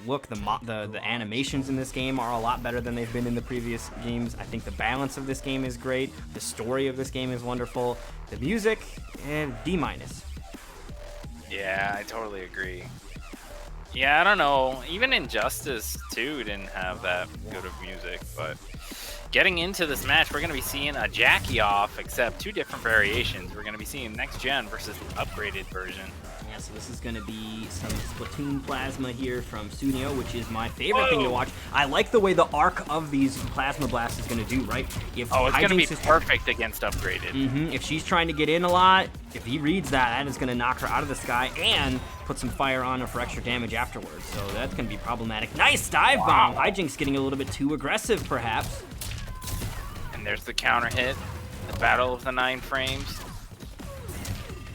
look, the animations in this game are a lot better than they've been in the previous games. I think the balance of this game is great. The story of this game is wonderful. The music, D-. Yeah, I totally agree. Yeah, I don't know. Even Injustice 2 didn't have that good of music, but getting into this match, we're going to be seeing a Jackie off, except 2 different variations. We're going to be seeing next gen versus the upgraded version. Yeah, so this is going to be some Splatoon plasma here from Sooneo, which is my favorite thing to watch. I like the way the arc of these plasma blasts is going to do, right? If it's going to be perfect against upgraded. If she's trying to get in a lot, if he reads that is going to knock her out of the sky and put some fire on her for extra damage afterwards. So that's going to be problematic. Nice dive bomb! Hijinx getting a little bit too aggressive, perhaps. And there's the counter hit. The battle of the 9 frames.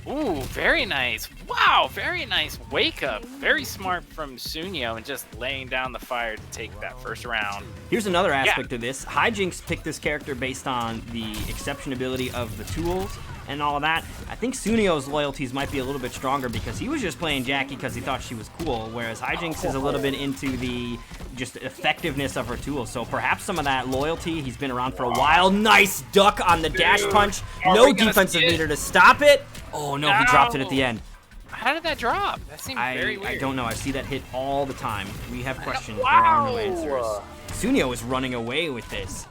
Ooh, very nice. Wow, very nice wake up. Very smart from Sooneo and just laying down the fire to take that first round. Here's another aspect of this. Hijinx picked this character based on the exceptionability of the tools and all of that. I think Suneo's loyalties might be a little bit stronger because he was just playing Jackie because he thought she was cool, whereas Hijinx is a little bit into the just effectiveness of her tools. So perhaps some of that loyalty, he's been around for a while. Nice duck on the dash punch. No defensive meter to stop it. Oh no, he dropped it at the end. How did that drop? That seemed very weird. I don't know. I see that hit all the time. We have questions. There are no answers. Suneo is running away with this.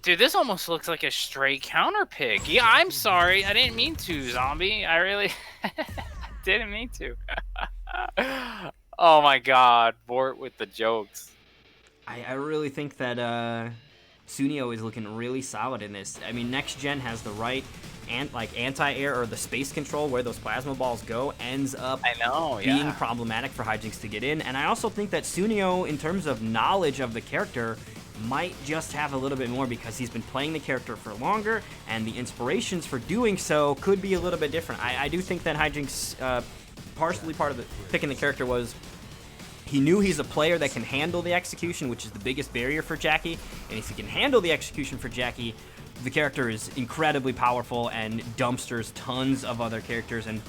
Dude, this almost looks like a straight counter pick. Yeah, I'm sorry. I didn't mean to, Zombie. I really didn't mean to. Oh my god, Bort with the jokes. I really think that Sooneo is looking really solid in this. I mean, next gen has the right anti-air or the space control where those plasma balls go ends up being problematic for Hijinx to get in. And I also think that Sooneo, in terms of knowledge of the character, might just have a little bit more because he's been playing the character for longer, and the inspirations for doing so could be a little bit different. I do think that Hijinx, partially part of the picking the character was he knew he's a player that can handle the execution, which is the biggest barrier for Jackie, and if he can handle the execution for Jackie, the character is incredibly powerful and dumpsters tons of other characters, and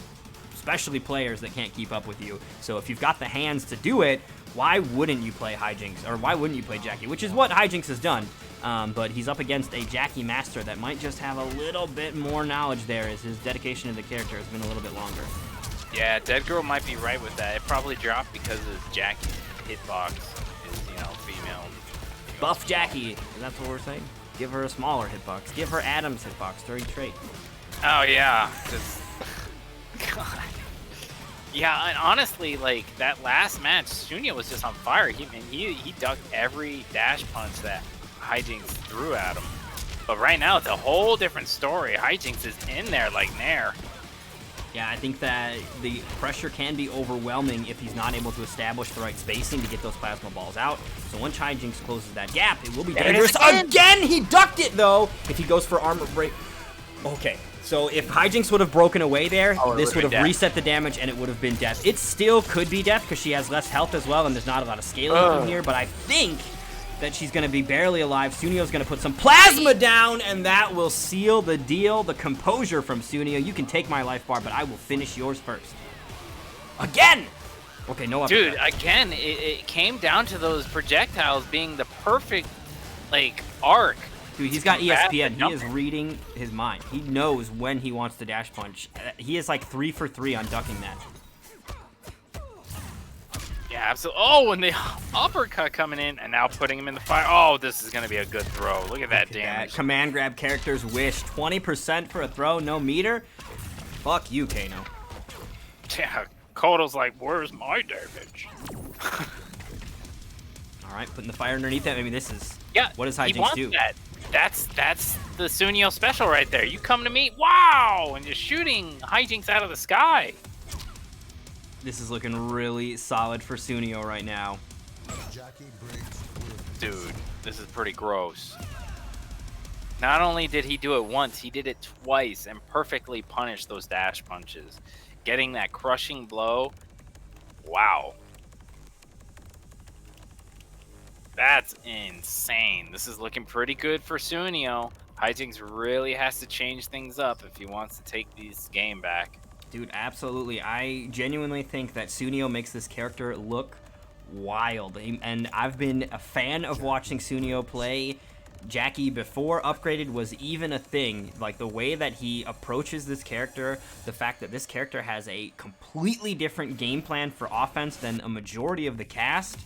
especially players that can't keep up with you. So if you've got the hands to do it, why wouldn't you play Hijinx, or why wouldn't you play Jackie, which is what Hijinx has done. But he's up against a Jackie master that might just have a little bit more knowledge there, as his dedication to the character has been a little bit longer. Yeah, Dead Girl might be right with that. It probably dropped because of Jackie's hitbox is, female. Buff Jackie, that's what we're saying. Give her a smaller hitbox. Give her Adam's hitbox, third trait. Oh yeah, God. Yeah, and honestly, like that last match, Sooneo was just on fire. He ducked every dash punch that Hijinx threw at him. But right now, it's a whole different story. Hijinx is in there like Nair. Yeah, I think that the pressure can be overwhelming if he's not able to establish the right spacing to get those plasma balls out. So once Hijinx closes that gap, it will be dangerous. Again, he ducked it, though! If he goes for armor break... Okay, so if Hijinx would have broken away there, this would have reset the damage, and it would have been death. It still could be death, because she has less health as well, and there's not a lot of scaling in here, but I think that she's going to be barely alive. Suneo's going to put some plasma down, and that will seal the deal. The composure from Sooneo. You can take my life bar, but I will finish yours first. Again! Okay, no uppercut. Dude, again, it came down to those projectiles being the perfect, arc. Dude, he's got ESPN. He is reading his mind. He knows when he wants to dash punch. He is 3 for 3 on ducking that. Yeah, absolutely. Oh, and the uppercut coming in, and now putting him in the fire. Oh, this is going to be a good throw. Look at that damage. Command grab character's wish. 20% for a throw, no meter. Fuck you, Kano. Yeah, Kodo's like, where's my damage? All right, putting the fire underneath that. Maybe this is... Yeah, what does Hijinx do? That's the Sooneo special right there. You come to me, wow, and just shooting Hijinx out of the sky. This is looking really solid for Sooneo right now. Dude, this is pretty gross. Not only did he do it once, he did it twice and perfectly punished those dash punches. Getting that crushing blow, wow. That's insane. This is looking pretty good for Sooneo. Hijinx really has to change things up if he wants to take this game back. Dude, absolutely. I genuinely think that Sooneo makes this character look wild. And I've been a fan of watching Sooneo play Jackie before Upgraded was even a thing. Like, the way that he approaches this character, the fact that this character has a completely different game plan for offense than a majority of the cast,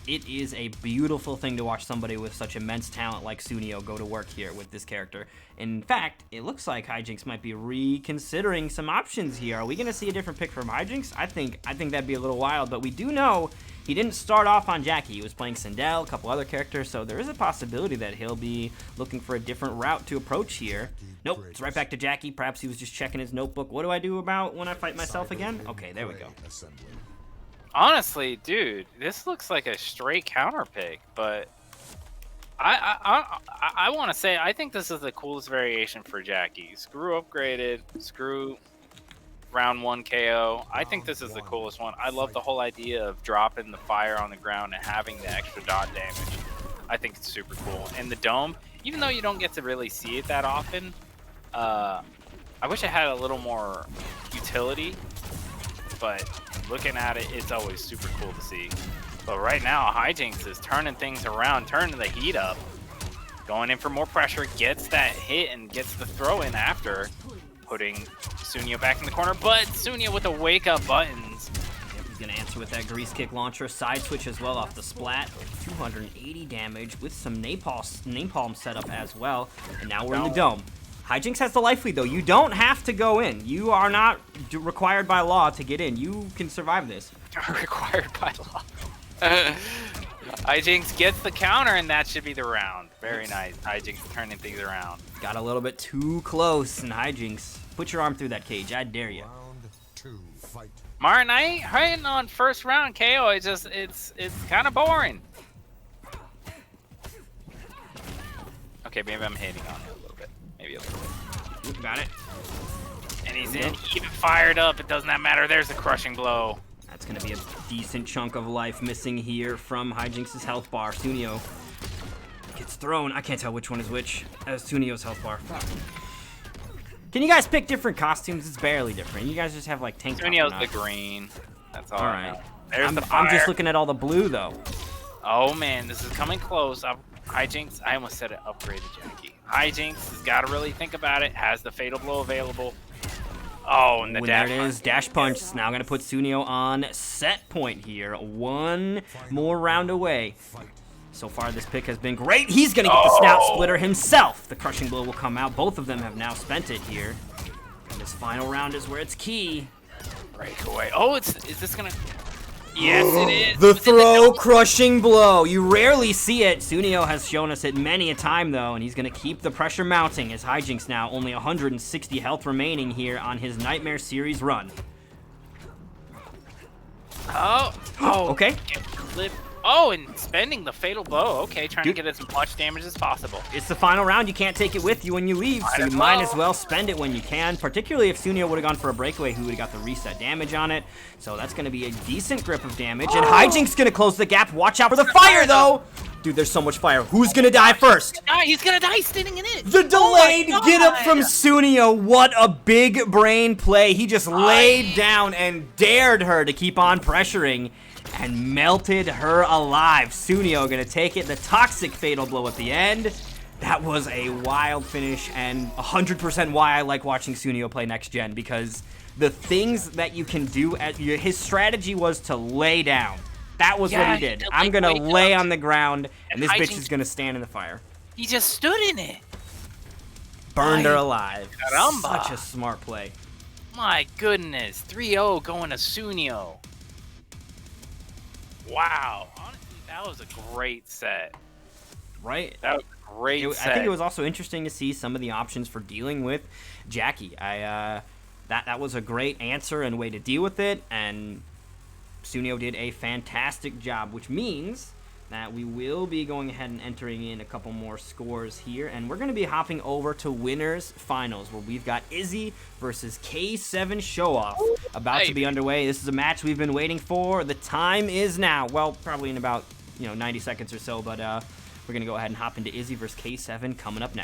it is a beautiful thing to watch somebody with such immense talent like Sooneo go to work here with this character. In fact, it looks like Hijinx might be reconsidering some options here. Are we going to see a different pick from Hijinx? I think that'd be a little wild, but we do know he didn't start off on Jackie. He was playing Sindel, a couple other characters, so there is a possibility that he'll be looking for a different route to approach here. Nope, it's right back to Jackie. Perhaps he was just checking his notebook. What do I do about when I fight myself again? Okay, there we go. Honestly, dude, this looks like a straight counter pick, but I want to say I think this is the coolest variation for Jackie. Screw Upgraded, screw round 1 KO. I think this is the coolest one. I love the whole idea of dropping the fire on the ground and having the extra dot damage. I think it's super cool. And the dome, even though you don't get to really see it that often, I wish it had a little more utility, but looking at it, it's always super cool to see. But right now, Hijinx is turning things around, turning the heat up, going in for more pressure, gets that hit and gets the throw in after, putting Sooneo back in the corner. But Sooneo with the wake up buttons. Yep, he's gonna answer with that grease kick launcher, side switch as well off the splat. 280 damage with some napalm setup as well. And now we're in the dome. Hijinx has the life lead, though. You don't have to go in. You are not required by law to get in. You can survive this. Required by law. Hijinx gets the counter, and that should be the round. Very nice. Hijinx turning things around. Got a little bit too close, and Hijinx, put your arm through that cage. I dare you. Martin, I ain't hating on first round KO. It's kind of boring. Okay, maybe I'm hating on it a little bit. Maybe a little bit. Got it. And he's even fired up. It does not matter. There's the crushing blow. That's going to be a decent chunk of life missing here from Hijinx's health bar. Sooneo gets thrown. I can't tell which one is which. That's Suneo's health bar. Can you guys pick different costumes? It's barely different. You guys just have like tank top. Suneo's the green. That's all. All right. There's the fire. I'm just looking at all the blue, though. Oh, man. This is coming close. Hijinx, I almost said it, upgraded Jackie. Hijinx has got to really think about it. Has the fatal blow available. Oh, and the dash there it is. Dash punch is now going to put Sooneo on set point here. One more round away. So far, this pick has been great. He's going to get the snout splitter himself. The crushing blow will come out. Both of them have now spent it here. And this final round is where it's key. Breakaway. Oh, is this going to... Yes, it is. The throw crushing blow. You rarely see it. Sooneo has shown us it many a time, though, and he's going to keep the pressure mounting as Hijinx now only 160 health remaining here on his Nightmare Series run. Oh, okay. Oh, and spending the fatal blow. Okay, trying to get as much damage as possible. It's the final round. You can't take it with you when you leave, so you might as well spend it when you can, particularly if Sooneo would have gone for a breakaway, who would have got the reset damage on it. So that's going to be a decent grip of damage, and Hijinx going to close the gap. Watch out for the fire, though. Dude, there's so much fire. Who's going to die first? He's going to die standing in it. The delayed get up from Sooneo. What a big brain play. He just laid down and dared her to keep on pressuring and melted her alive. Sooneo gonna take it. The toxic fatal blow at the end. That was a wild finish, and 100% why I like watching Sooneo play next gen, because the things that you can do, his strategy was to lay down. That was what he did. I'm gonna lay on the ground, and this bitch is gonna stand in the fire. He just stood in it. Burned her alive. Caramba. Such a smart play. My goodness. 3-0 going to Sooneo. Wow. Honestly, that was a great set. Right? That was a great set. I think it was also interesting to see some of the options for dealing with Jackie. That was a great answer and way to deal with it, and Sooneo did a fantastic job, which means that we will be going ahead and entering in a couple more scores here, and we're going to be hopping over to winners finals, where we've got Izzy versus K7 Showoff about to be underway. This is a match we've been waiting for. The time is now. Well, probably in about 90 seconds or so, but we're going to go ahead and hop into Izzy versus K7 coming up next.